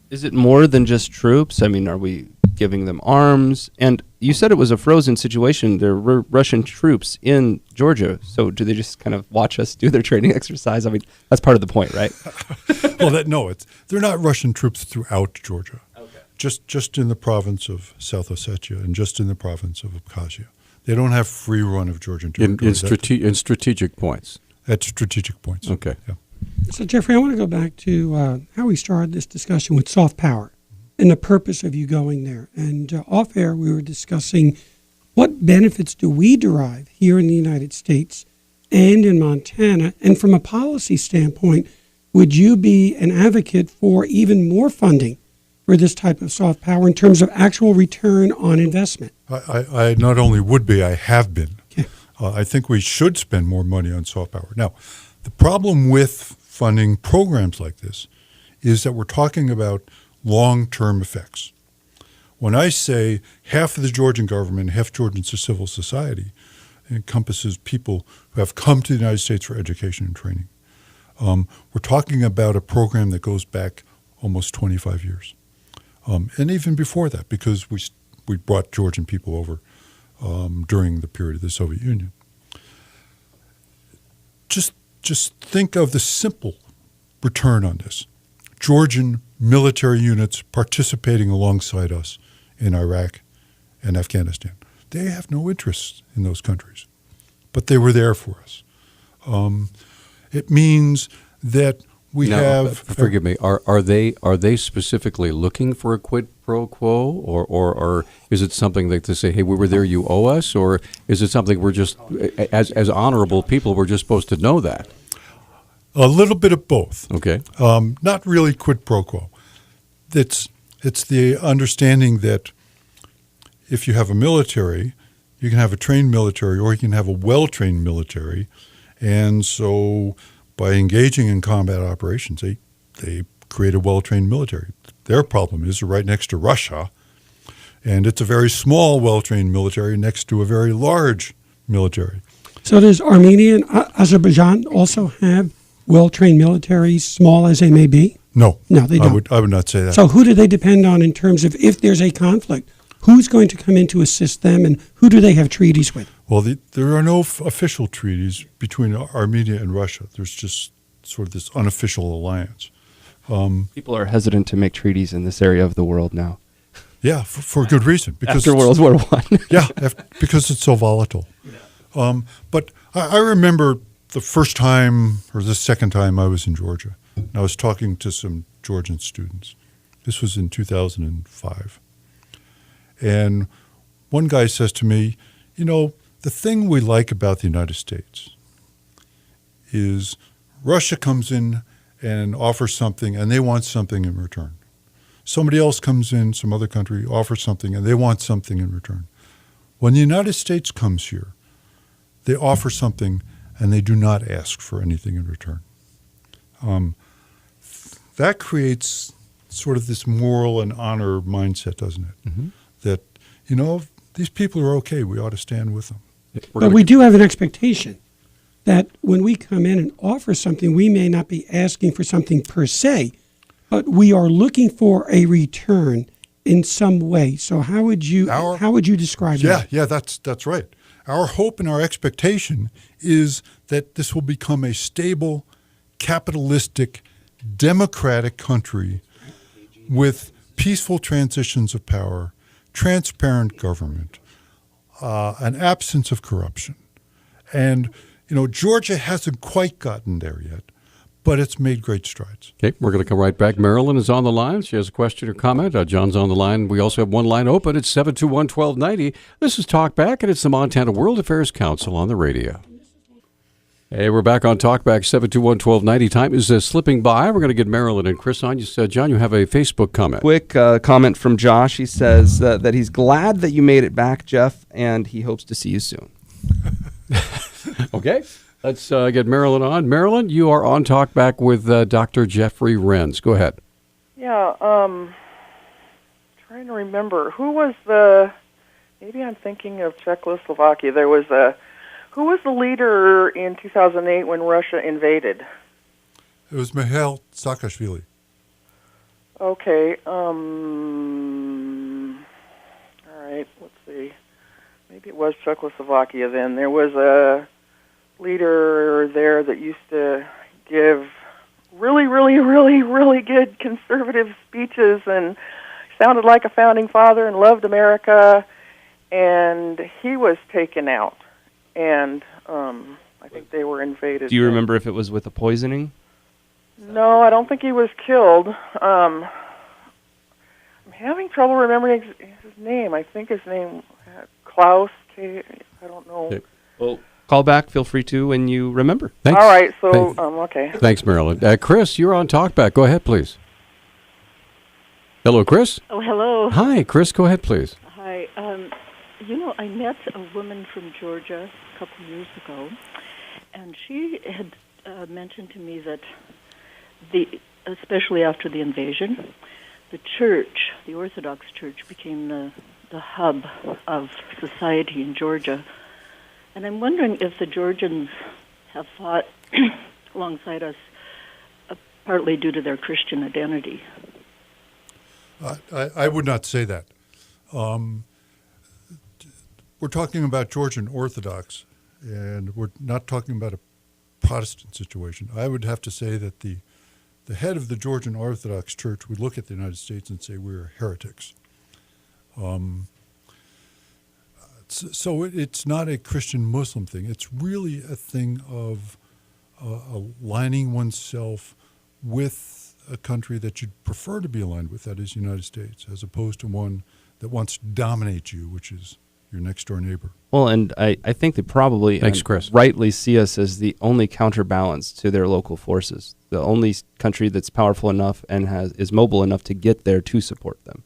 Is it more than just troops? I mean, are we giving them arms. And you said it was a frozen situation. There were Russian troops in Georgia. So do they just kind of watch us do their training exercise? I mean, that's part of the point, right? Well, they're not Russian troops throughout Georgia. Okay. Just in the province of South Ossetia and just in the province of Abkhazia. They don't have free run of Georgian territory. In strategic points. At strategic points. Okay. Yeah. So, Jeffrey, I want to go back to how we started this discussion with soft power and the purpose of you going there. And off air, we were discussing what benefits do we derive here in the United States and in Montana. And from a policy standpoint, would you be an advocate for even more funding for this type of soft power in terms of actual return on investment? I not only would be, I have been. Okay. I think we should spend more money on soft power. Now, the problem with funding programs like this is that we're talking about long-term effects. When I say half of the Georgian government, half Georgian civil society, encompasses people who have come to the United States for education and training. We're talking about a program that goes back almost 25 years. And even before that, because we brought Georgian people over during the period of the Soviet Union. Just think of the simple return on this. Georgian military units participating alongside us in Iraq and Afghanistan. They have no interest in those countries, but they were there for us. It means that we have. Forgive me. Are they specifically looking for a quid pro quo, or is it something that they say, hey, we were there, you owe us, or is it something we're just as honorable people we're just supposed to know that? A little bit of both. Okay. Not really quid pro quo. It's the understanding that if you have a military, you can have a trained military or you can have a well-trained military. And so by engaging in combat operations, they create a well-trained military. Their problem is they're right next to Russia, and it's a very small, well-trained military next to a very large military. So does Armenia and Azerbaijan also have well-trained militaries, small as they may be? No. No, they don't. I would not say that. So who do they depend on in terms of if there's a conflict? Who's going to come in to assist them, and who do they have treaties with? Well, there are no official treaties between Armenia and Russia. There's just sort of this unofficial alliance. People are hesitant to make treaties in this area of the world now. Yeah, for good reason. Because After World War I. Yeah, because it's so volatile. Yeah. But I remember the first time or the second time I was in Georgia. And I was talking to some Georgian students. This was in 2005. And one guy says to me, you know, the thing we like about the United States is Russia comes in and offers something, and they want something in return. Somebody else comes in, some other country, offers something, and they want something in return. When the United States comes here, they offer something, and they do not ask for anything in return. That creates sort of this moral and honor mindset, doesn't it? Mm-hmm. That, you know, these people are okay. We ought to stand with them. But we do have an expectation that when we come in and offer something, we may not be asking for something per se, but we are looking for a return in some way. So how would you describe that? Yeah, that's right. Our hope and our expectation is that this will become a stable, capitalistic, democratic country with peaceful transitions of power, transparent government, an absence of corruption. And, you know, Georgia hasn't quite gotten there yet, but it's made great strides. Okay, we're going to come right back. Marilyn is on the line. She has a question or comment. John's on the line. We also have one line open. It's 721-1290. This is Talkback, and it's the Montana World Affairs Council on the radio. Hey, we're back on Talkback, 721-1290. Time is slipping by. We're going to get Marilyn and Chris on. You said, John, you have a Facebook comment. Quick comment from Josh. He says that he's glad that you made it back, Jeff, and he hopes to see you soon. Okay, let's get Marilyn on. Marilyn, you are on Talkback with Dr. Jeffrey Renz. Go ahead. Yeah, trying to remember. Who was maybe I'm thinking of Czechoslovakia. Who was the leader in 2008 when Russia invaded? It was Mikhail Saakashvili. Okay. right. Let's see. Maybe it was Czechoslovakia then. There was a leader there that used to give really good conservative speeches and sounded like a founding father and loved America, and he was taken out, and I think they were invaded. Do you remember if it was with a poisoning? No, I don't think he was killed. I'm having trouble remembering his name. I think his name Klaus. I don't know. Okay. Well, call back. Feel free to when you remember. Thanks. All right. So okay. Thanks, Marilyn. Chris, you're on Talkback. Go ahead, please. Hello, Chris. Oh, hello. Hi, Chris. Go ahead, please. Hi. I met a woman from Georgia a couple of years ago, and she had mentioned to me that especially after the invasion, the church, the Orthodox Church, became the hub of society in Georgia. And I'm wondering if the Georgians have fought alongside us, partly due to their Christian identity. I would not say that. We're talking about Georgian Orthodox, and we're not talking about a Protestant situation. I would have to say that the head of the Georgian Orthodox Church would look at the United States and say we're heretics. So it's not a Christian-Muslim thing. It's really a thing of aligning oneself with a country that you'd prefer to be aligned with, that is the United States, as opposed to one that wants to dominate you, which is your next-door neighbor. Well, and I think they probably Thanks, Chris. rightly see us as the only counterbalance to their local forces, the only country that's powerful enough and is mobile enough to get there to support them.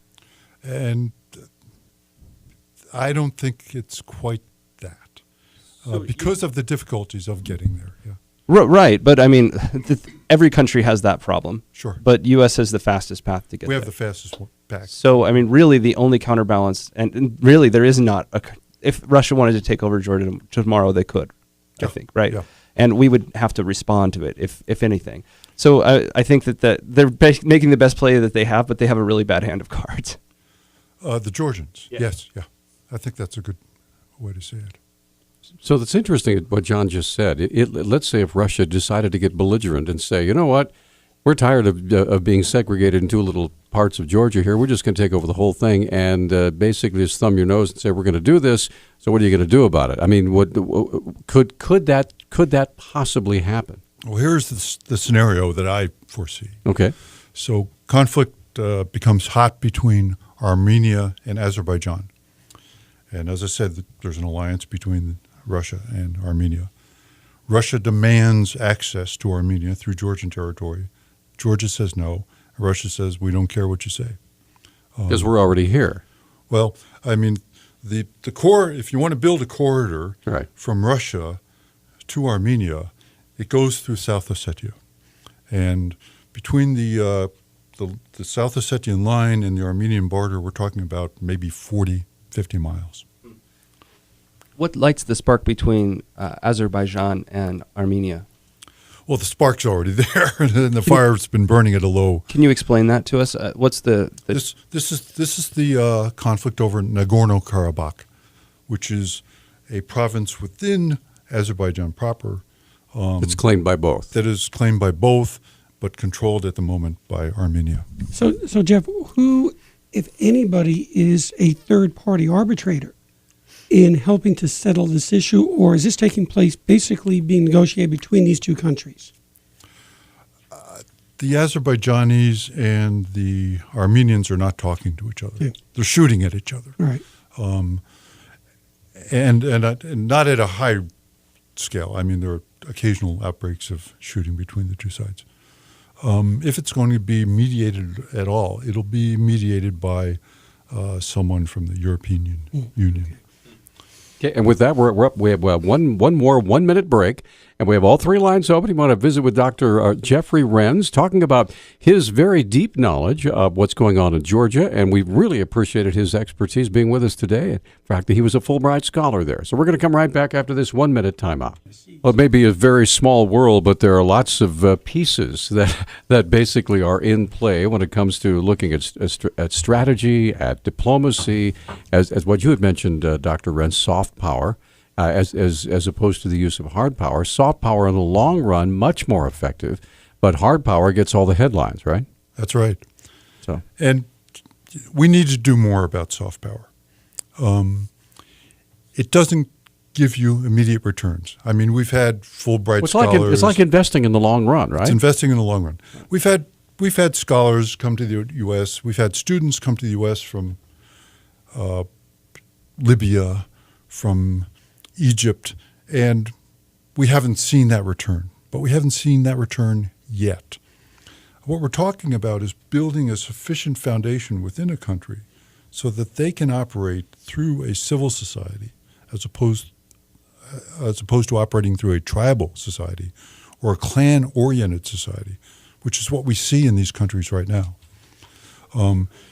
And I don't think it's quite that, because of the difficulties of getting there. Yeah. Right, but I mean, every country has that problem. Sure. But U.S. has the fastest path to get We there. have the fastest path. So, I mean, really the only counterbalance, and really there is not, if Russia wanted to take over Georgia tomorrow, they could, I think, right? Yeah. And we would have to respond to it, if anything. So I think that they're making the best play that they have, but they have a really bad hand of cards. The Georgians, Yeah. yes, yeah. I think that's a good way to say it. So that's interesting what John just said. Let's say if Russia decided to get belligerent and say, you know what, we're tired of being segregated in two little parts of Georgia here. We're just going to take over the whole thing and basically just thumb your nose and say we're going to do this. So what are you going to do about it? I mean, could that possibly happen? Well, here's the scenario that I foresee. Okay. So conflict becomes hot between Armenia and Azerbaijan. And as I said, there's an alliance between Russia and Armenia. Russia demands access to Armenia through Georgian territory. Georgia says no. Russia says, we don't care what you say. Because we're already here. Well, I mean, the core, if you want to build a corridor Right. from Russia to Armenia, it goes through South Ossetia. And between the South Ossetian line and the Armenian border, we're talking about maybe 50 miles. What lights the spark between Azerbaijan and Armenia? Well, the spark's already there, and the fire's been burning at a low. Can you explain that to us? What's the This is the conflict over Nagorno-Karabakh, which is a province within Azerbaijan proper. It's claimed by both. That is claimed by both, but controlled at the moment by Armenia. So Jeff, who, if anybody, is a third-party arbitrator in helping to settle this issue, or is this taking place basically being negotiated between these two countries? The Azerbaijanis and the Armenians are not talking to each other. Yeah. They're shooting at each other. Right. And not at a high scale. I mean, there are occasional outbreaks of shooting between the two sides. If it's going to be mediated at all, it'll be mediated by someone from the European Union. Okay, and with that, we're up. We have one more 1 minute break, And we have all three lines open. You want to visit with Dr. Jeffrey Renz, talking about his very deep knowledge of what's going on in Georgia. And we really appreciated his expertise being with us today. In fact, he was a Fulbright scholar there. So we're going to come right back after this 1 minute timeout. Well, it may be a very small world, but there are lots of pieces that basically are in play when it comes to looking at strategy, at diplomacy, as what you had mentioned, Dr. Renz, soft power. As opposed to the use of hard power. Soft power in the long run, much more effective, but hard power gets all the headlines, right? That's right. So, and we need to do more about soft power. It doesn't give you immediate returns. I mean, we've had Fulbright scholars. It's like investing in the long run, right? It's investing in the long run. We've had scholars come to the U.S. We've had students come to the U.S. from Libya, from Egypt, and we haven't seen that return. But we haven't seen that return yet. What we're talking about is building a sufficient foundation within a country so that they can operate through a civil society as opposed to operating through a tribal society or a clan-oriented society, which is what we see in these countries right now.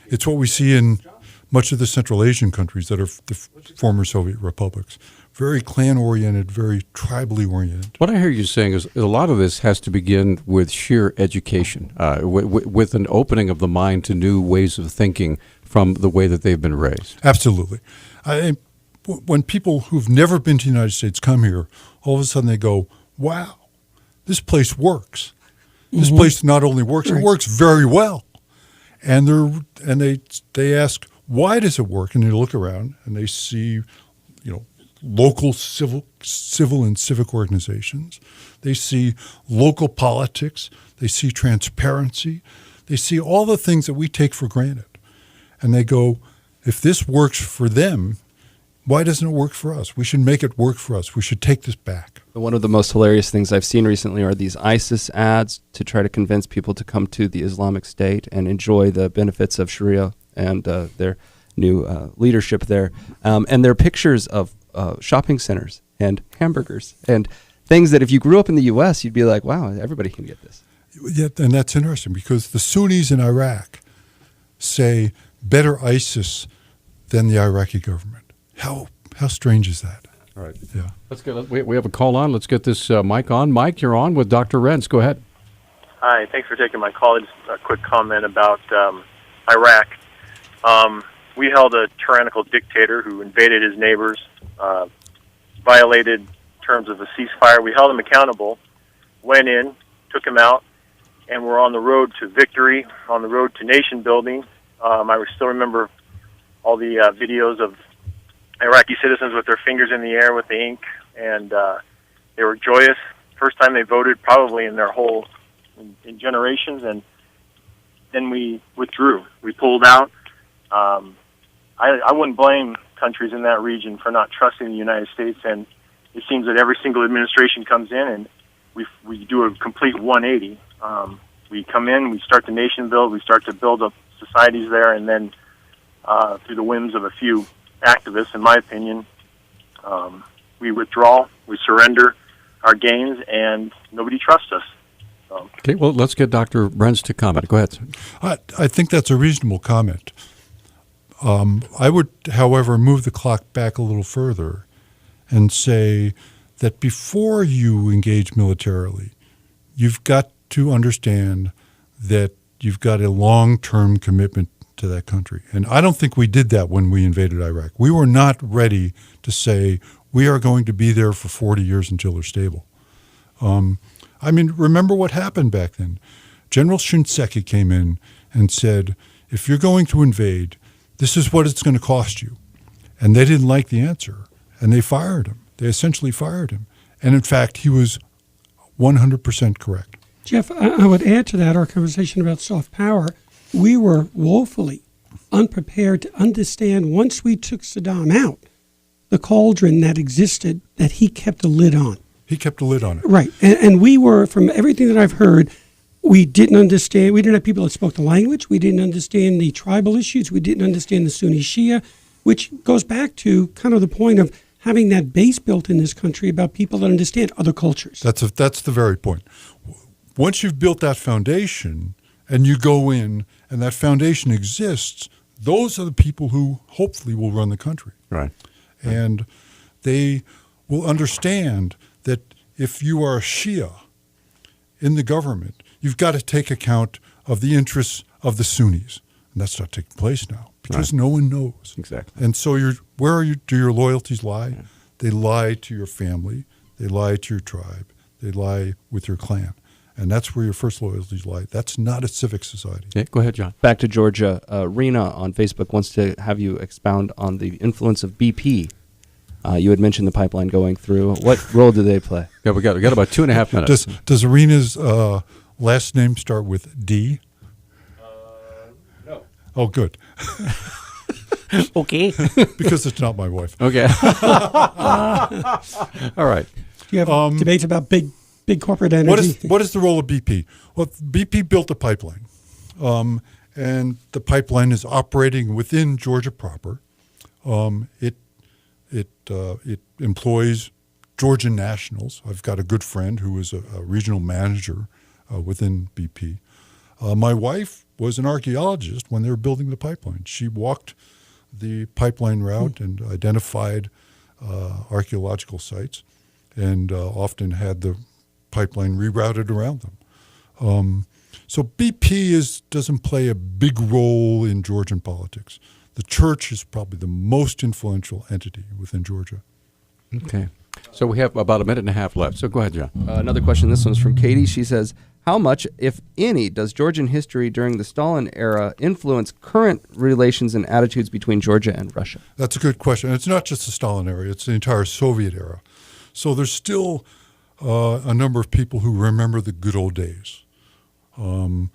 It's what we see in much of the Central Asian countries that are the former Soviet republics. Very clan-oriented, very tribally oriented. What I hear you saying is a lot of this has to begin with sheer education, with an opening of the mind to new ways of thinking from the way that they've been raised. Absolutely. When people who've never been to the United States come here, all of a sudden they go, wow, this place works. This place not only works, it works very well. And they ask, why does it work? And they look around and they see, local civil and civic organizations. They see local politics. They see transparency. They see all the things that we take for granted. And they go, if this works for them, why doesn't it work for us? We should make it work for us. We should take this back. One of the most hilarious things I've seen recently are these ISIS ads to try to convince people to come to the Islamic State and enjoy the benefits of Sharia and their new leadership there. And they're pictures of shopping centers and hamburgers and things that if you grew up in the U.S., you'd be like, wow, everybody can get this. Yeah, and that's interesting because the Sunnis in Iraq say better ISIS than the Iraqi government. How strange is that? All right. Yeah. Let's get. We have a call on. Let's get this mic on. Mike, you're on with Dr. Renz. Go ahead. Hi. Thanks for taking my call. Just a quick comment about Iraq. We held a tyrannical dictator who invaded his neighbors, violated terms of a ceasefire. We held him accountable, went in, took him out, and we're on the road to victory, on the road to nation building. I still remember all the videos of Iraqi citizens with their fingers in the air with the ink, and they were joyous. First time they voted probably in their whole in generations, and then we withdrew. We pulled out. I wouldn't blame countries in that region for not trusting the United States, and it seems that every single administration comes in and we do a complete 180. We come in, we start the nation build, we start to build up societies there, and then through the whims of a few activists, in my opinion, we withdraw, we surrender our gains, and nobody trusts us. Okay, well, let's get Dr. Renz to comment. Go ahead. I think that's a reasonable comment. I would, however, move the clock back a little further and say that before you engage militarily, you've got to understand that you've got a long-term commitment to that country. And I don't think we did that when we invaded Iraq. We were not ready to say we are going to be there for 40 years until they're stable. Remember what happened back then. General Shinseki came in and said, if you're going to invade, this is what it's going to cost you. And they didn't like the answer, and they fired him. They essentially fired him. And in fact, he was 100% correct. Jeff, I would add to that our conversation about soft power. We were woefully unprepared to understand once we took Saddam out, the cauldron that existed that he kept a lid on. He kept a lid on it. Right. And we were, from everything that I've heard, we didn't understand. We didn't have people that spoke the language. We didn't understand the tribal issues. We didn't understand the Sunni Shia, which goes back to kind of the point of having that base built in this country about people that understand other cultures. That's the very point. Once you've built that foundation and you go in and that foundation exists, those are the people who hopefully will run the country. Right. And they will understand that if you are a Shia in the government, you've got to take account of the interests of the Sunnis. And that's not taking place now because no one knows. Exactly. And so do your loyalties lie? Yeah. They lie to your family. They lie to your tribe. They lie with your clan. And that's where your first loyalties lie. That's not a civic society. Yeah, go ahead, John. Back to Georgia. Rena on Facebook wants to have you expound on the influence of BP. You had mentioned the pipeline going through. What role do they play? Yeah, we got about 2.5 minutes. Does Arena's last name start with D? No. Oh, good. Okay. Because it's not my wife. Okay. All right. Do you have debates about big corporate energy? What is the role of BP? Well, BP built a pipeline, and the pipeline is operating within Georgia proper. It employs Georgian nationals. I've got a good friend who is a regional manager within BP. My wife was an archaeologist when they were building the pipeline. She walked the pipeline route and identified archaeological sites, and often had the pipeline rerouted around them. So BP doesn't play a big role in Georgian politics. The church is probably the most influential entity within Georgia. Okay. So we have about a minute and a half left. So go ahead, John. Another question. This one's from Katie. She says, how much, if any, does Georgian history during the Stalin era influence current relations and attitudes between Georgia and Russia? That's a good question. It's not just the Stalin era. It's the entire Soviet era. So there's still a number of people who remember the good old days when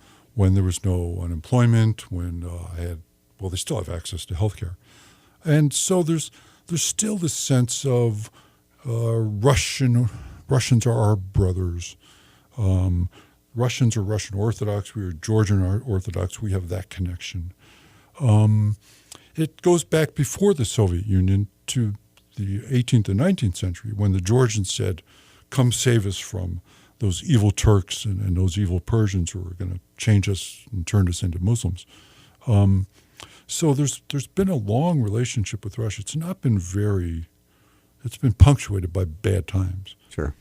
there was no unemployment, when they still have access to health care. And so there's still this sense of Russians are our brothers. Russians are Russian Orthodox. We are Georgian Orthodox. We have that connection. It goes back before the Soviet Union to the 18th and 19th century when the Georgians said, come save us from those evil Turks and those evil Persians who are going to change us and turn us into Muslims. So there's been a long relationship with Russia. It's not been it's been punctuated by bad times. Sure.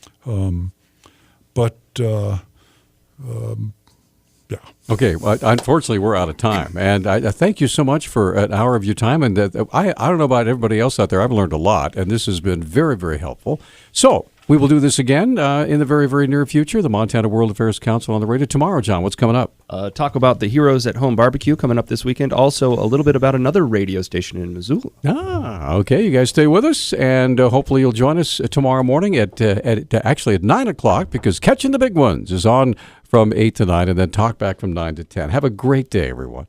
Yeah. Okay. Well, unfortunately, we're out of time, and I thank you so much for an hour of your time. And I don't know about everybody else out there. I've learned a lot, and this has been very, very helpful. So we will do this again in the very, very near future. The Montana World Affairs Council on the radio tomorrow. John, what's coming up? Talk about the Heroes at Home barbecue coming up this weekend. Also, a little bit about another radio station in Missoula. Okay. You guys stay with us, and hopefully you'll join us tomorrow morning at 9 o'clock, because Catching the Big Ones is on from 8 to 9, and then Talk Back from 9 to 10. Have a great day, everyone.